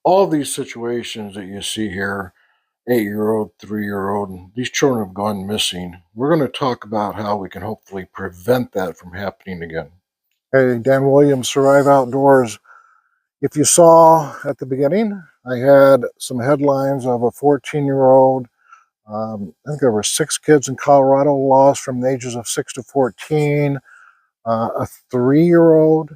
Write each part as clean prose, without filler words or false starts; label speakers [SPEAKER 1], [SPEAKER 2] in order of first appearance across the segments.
[SPEAKER 1] All these situations that you see here, 8-year-old, 3-year-old, these children have gone missing. We're going to talk about how we can hopefully prevent that from happening again. Hey, Dan Williams, Survive Outdoors. If you saw at the beginning, I had some headlines of a 14-year-old. I think there were 6 kids in Colorado lost from the ages of 6 to 14, a 3-year-old,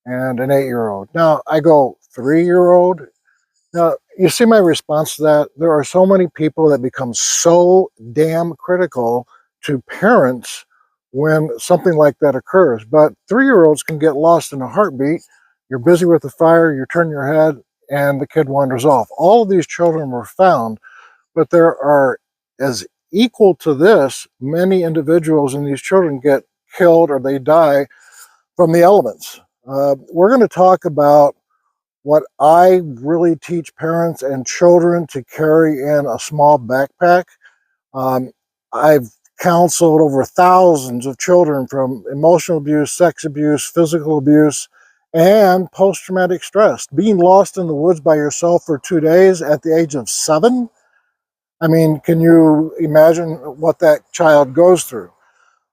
[SPEAKER 1] and an 8-year-old. Now, I go 3-year-old. Now, you see my response to that? There are so many people that become so damn critical to parents when something like that occurs. But 3-year-olds can get lost in a heartbeat. You're busy with the fire, you turn your head, and the kid wanders off. All of these children were found, but there are, as equal to this, many individuals and these children get killed or they die from the elements. We're going to talk about what I really teach parents and children to carry in a small backpack. I've counseled over thousands of children from emotional abuse, sex abuse, physical abuse, and post-traumatic stress. Being lost in the woods by yourself for 2 days at the age of 7, I mean, can you imagine what that child goes through?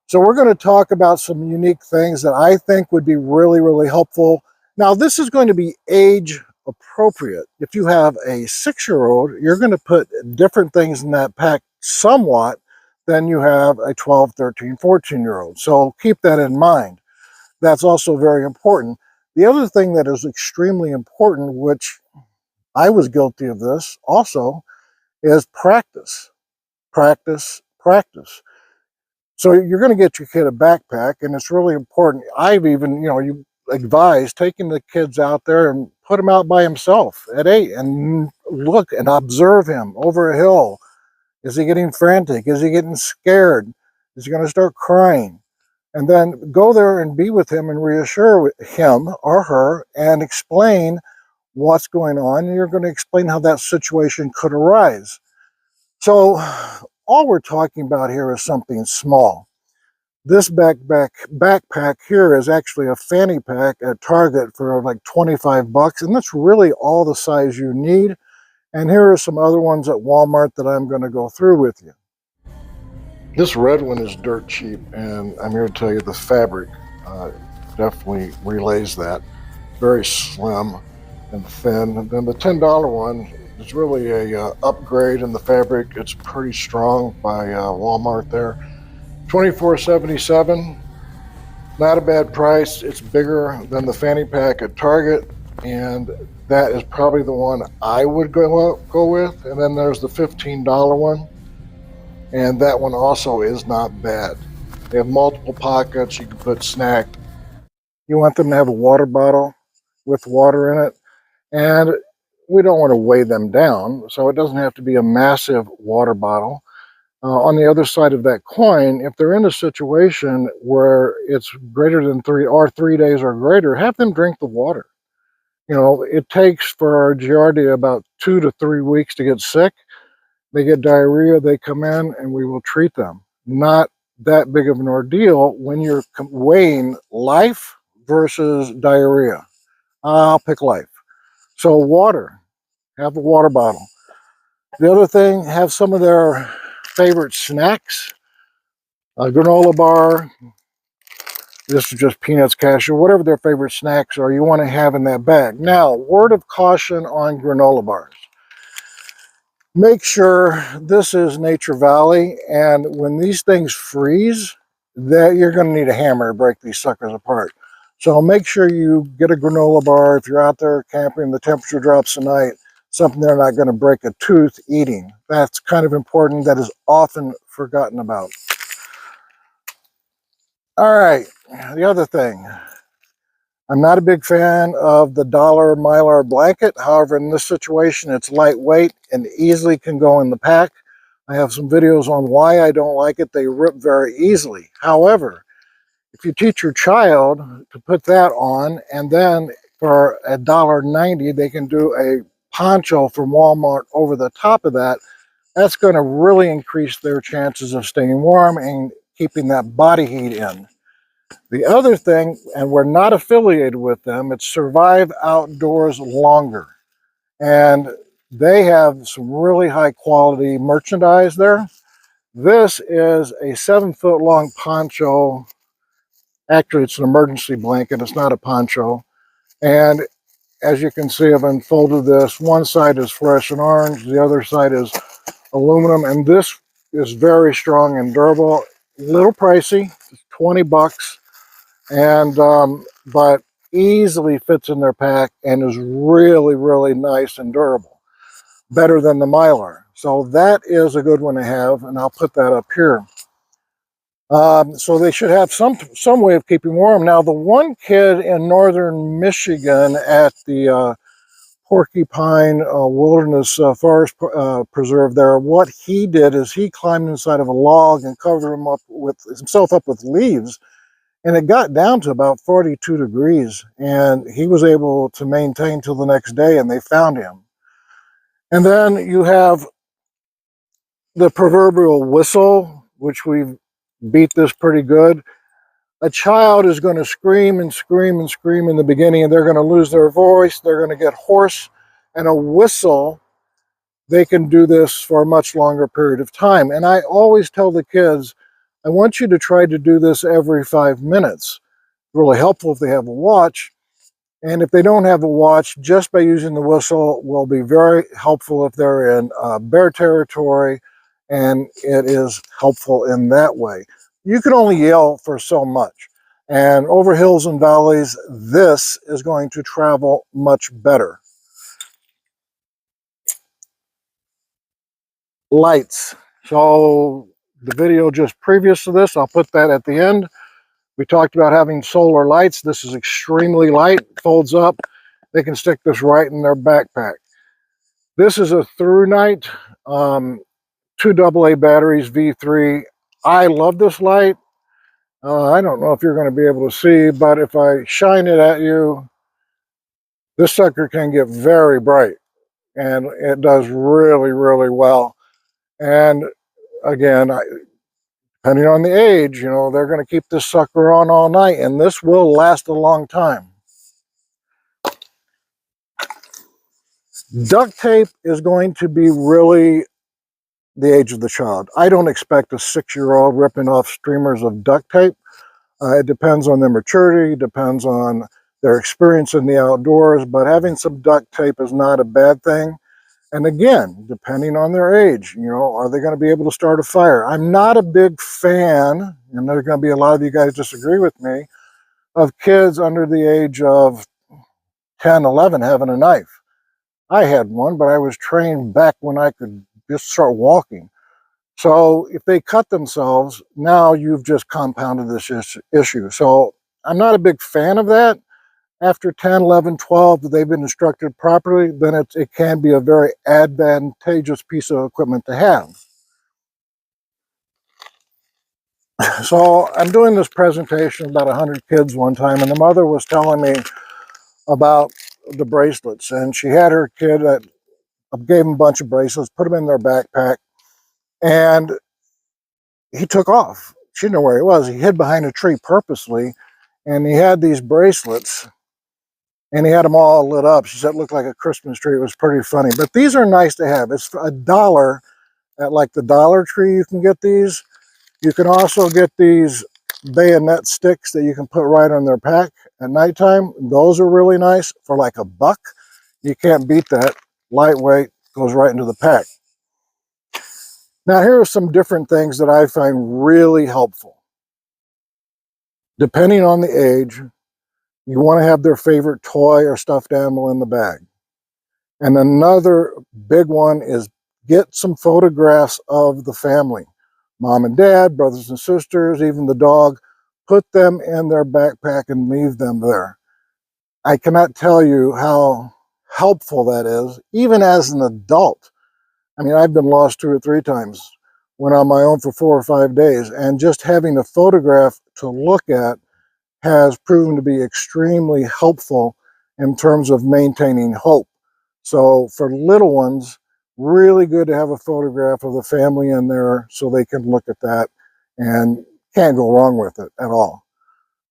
[SPEAKER 1] So we're going to talk about some unique things that I think would be really, really helpful. Now, this is going to be age appropriate. If you have a 6-year-old, you're going to put different things in that pack somewhat than you have a 12, 13, 14-year-old. So keep that in mind. That's also very important. The other thing that is extremely important, which I was guilty of this also, is practice, practice, practice. So you're going to get your kid a backpack, and it's really important. I've even, you advise taking the kids out there and put him out by himself at 8 and look and observe him over a hill. Is he getting frantic? Is he getting scared? Is he going to start crying? And then go there and be with him and reassure him or her and explain what's going on. And you're going to explain how that situation could arise. So all we're talking about here is something small. This backpack here is actually a fanny pack at Target for like 25 bucks, and that's really all the size you need. And here are some other ones at Walmart that I'm going to go through with you. This red one is dirt cheap, and I'm here to tell you the fabric definitely relays that. Very slim and thin. And then the $10 one is really a upgrade in the fabric. It's pretty strong by Walmart there. $24.77, not a bad price. It's bigger than the fanny pack at Target, and that is probably the one I would go with. And then there's the $15 one, and that one also is not bad. They have multiple pockets. You can put snack. You want them to have a water bottle with water in it, and we don't want to weigh them down, so it doesn't have to be a massive water bottle. On the other side of that coin, if they're in a situation where it's greater than 3 days or greater, have them drink the water. It takes for our Giardia about 2 to 3 weeks to get sick. They get diarrhea, they come in, and we will treat them. Not that big of an ordeal when you're weighing life versus diarrhea. I'll pick life. So water, have a water bottle. The other thing, have some of their favorite snacks, a granola bar. This is just peanuts, cashew, whatever their favorite snacks are, you want to have in that bag. Now, word of caution on granola bars. Make sure this is Nature Valley, and when these things freeze, that you're going to need a hammer to break these suckers apart. So make sure you get a granola bar. If you're out there camping, the temperature drops tonight, something they're not going to break a tooth eating. That's kind of important. That is often forgotten about. All right, the other thing. I'm not a big fan of the dollar Mylar blanket. However, in this situation, it's lightweight and easily can go in the pack. I have some videos on why I don't like it. They rip very easily. However, if you teach your child to put that on, and then for $1.90, they can do a poncho from Walmart over the top of that, that's going to really increase their chances of staying warm and keeping that body heat in. The other thing, and we're not affiliated with them, it's Survive Outdoors Longer. and they have some really high quality merchandise there. This is a 7-foot long poncho. Actually, it's an emergency blanket. It's not a poncho. And as you can see, I've unfolded this. One side is fluorescent orange, the other side is aluminum, and this is very strong and durable. A little pricey, 20 bucks, and but easily fits in their pack and is really, really nice and durable. Better than the Mylar. So that is a good one to have, and I'll put that up here. So they should have some way of keeping warm. Now, the one kid in northern Michigan at the Porcupine Wilderness Forest Preserve there, what he did is he climbed inside of a log and covered himself up with leaves, and it got down to about 42 degrees, and he was able to maintain till the next day, and they found him. And then you have the proverbial whistle, which we've beat this pretty good. A child is going to scream and scream and scream in the beginning, and they're going to lose their voice, they're going to get hoarse, and a whistle, they can do this for a much longer period of time. And I always tell the kids, I want you to try to do this every 5 minutes. Really helpful if they have a watch. And if they don't have a watch, just by using the whistle will be very helpful if they're in bear territory, and it is helpful in that way. You can only yell for so much. And over hills and valleys, this is going to travel much better. Lights. So the video just previous to this, I'll put that at the end. We talked about having solar lights. This is extremely light, folds up. They can stick this right in their backpack. This is a through night, 2 AA batteries, V3. I love this light. I don't know if you're going to be able to see, but if I shine it at you, this sucker can get very bright, and it does really, really well. And again, depending on the age, they're going to keep this sucker on all night, and this will last a long time. Duct tape is going to be really the age of the child. I don't expect a 6-year-old ripping off streamers of duct tape. It depends on their maturity, depends on their experience in the outdoors, but having some duct tape is not a bad thing. And again, depending on their age, are they going to be able to start a fire? I'm not a big fan, and there's going to be a lot of you guys disagree with me, of kids under the age of 10, 11 having a knife. I had one, but I was trained back when I could just start walking. So if they cut themselves, now you've just compounded this issue. So I'm not a big fan of that. After 10, 11, 12, if they've been instructed properly, then it can be a very advantageous piece of equipment to have. So I'm doing this presentation about 100 kids one time, and the mother was telling me about the bracelets, and she had her kid that gave him a bunch of bracelets, put them in their backpack, and he took off. She didn't know where he was. He hid behind a tree purposely, and he had these bracelets, and he had them all lit up. She said it looked like a Christmas tree. It was pretty funny. But these are nice to have. It's $1 at like the Dollar Tree. You can get these. You can also get these bayonet sticks that you can put right on their pack at nighttime. Those are really nice for like $1. You can't beat that. Lightweight, goes right into the pack. Now, here are some different things that I find really helpful. Depending on the age, you want to have their favorite toy or stuffed animal in the bag. And another big one is get some photographs of the family. Mom and dad, brothers and sisters, even the dog. Put them in their backpack and leave them there. I cannot tell you how helpful that is, even as an adult. I mean, I've been lost 2 or 3 times, went on my own for 4 or 5 days, and just having a photograph to look at has proven to be extremely helpful in terms of maintaining hope. So for little ones, really good to have a photograph of the family in there so they can look at that and can't go wrong with it at all.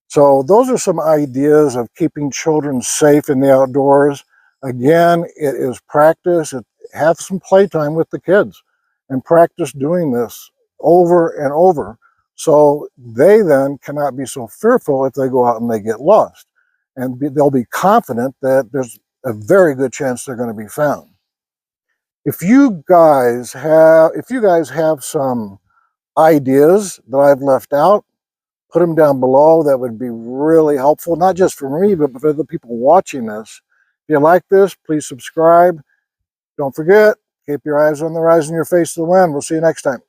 [SPEAKER 1] So those are some ideas of keeping children safe in the outdoors. Again, it is practice. Have some playtime with the kids and practice doing this over and over, so they then cannot be so fearful if they go out and they get lost. And they'll be confident that there's a very good chance they're going to be found. If you guys have some ideas that I've left out, put them down below. That would be really helpful, not just for me, but for the people watching this. If you like this, please subscribe. Don't forget, keep your eyes on the rise and your face to the wind. We'll see you next time.